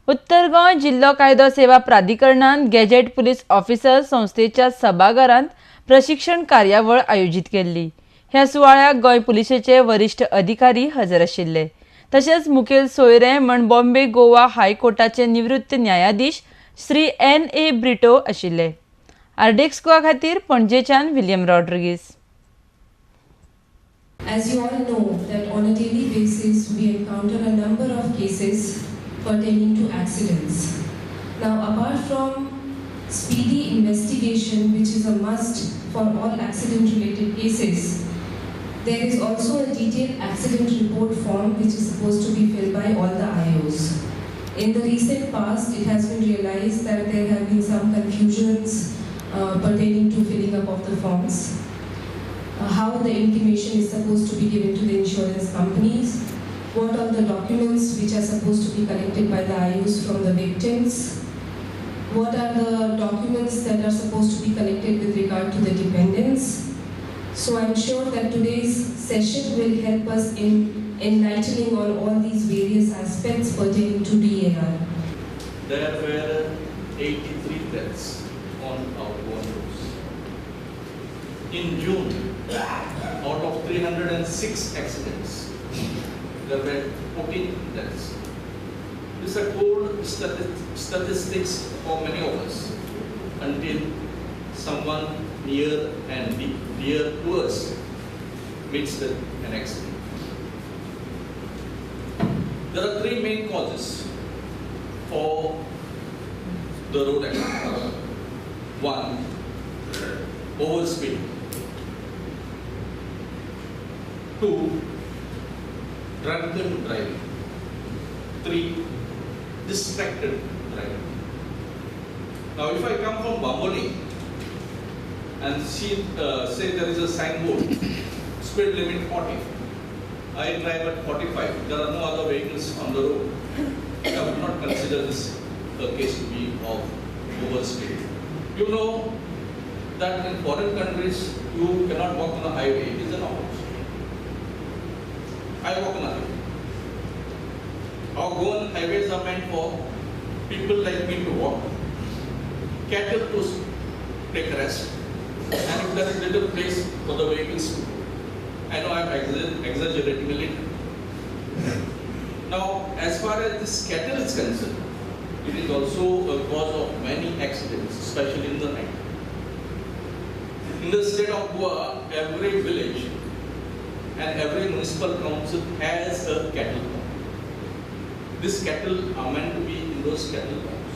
उत्तर गोंय जिल्लो कायदो सेवा प्राधिकरणान गॅजेट पुलीस ऑफिसर संस्थेच्या सभाघरांत प्रशिक्षण कार्यावळ आयोजित केल्ली। ह्या सुवाळ्याक गोंय पुलिसेचे वरिष्ठ अधिकारी हजर आशिल्ले। तशेंच मुखेल सोयरे म्हण बॉम्बे गोवा हायकोर्टाचे निवृत्त न्यायाधीश श्री N.A. ब्रिटो आशिल्ले। आरडेक्स गोवा खातीर पणजेच्यान William Rodrigues. As you all know that on a daily basis we encounter a number of cases pertaining to accidents. Now, apart from speedy investigation, which is a must for all accident-related cases, there is also a detailed accident report form which is supposed to be filled by all the IOs. In the recent past, it has been realized that there have been some confusions pertaining to filling up of the forms. How the intimation is supposed to be given to the insurance companies, what are the documents which are supposed to be collected by the IOs from the victims, what are the documents that are supposed to be collected with regard to the dependents. So I'm sure that today's session will help us in enlightening on all these various aspects pertaining to DAR. There were 83 deaths on our roads. In June, out of 306 accidents, there were 14 deaths. This is a cold statistics for many of us until someone near and dear to us meets with an accident. There are three main causes for the road accident. One, overspeeding. Two, drunken driving. Three, distracted driving. Now, if I come from Bamboli and say there is a signboard, speed limit 40. I drive at 45. There are no other vehicles on the road. I would not consider this a case to be of overspeed. You know that in foreign countries you cannot walk on a highway. It is an offense. I walk on a highway. Our Goan highways are meant for people like me to walk, cattle to take rest, and if there is little place for the vehicles to go. I know I am exaggerating a little. Now, as far as this cattle is concerned, it is also a cause of many accidents, especially in the night. In the state of Goa, every village and every municipal council has a cattle farm. These cattle are meant to be in those cattle farms.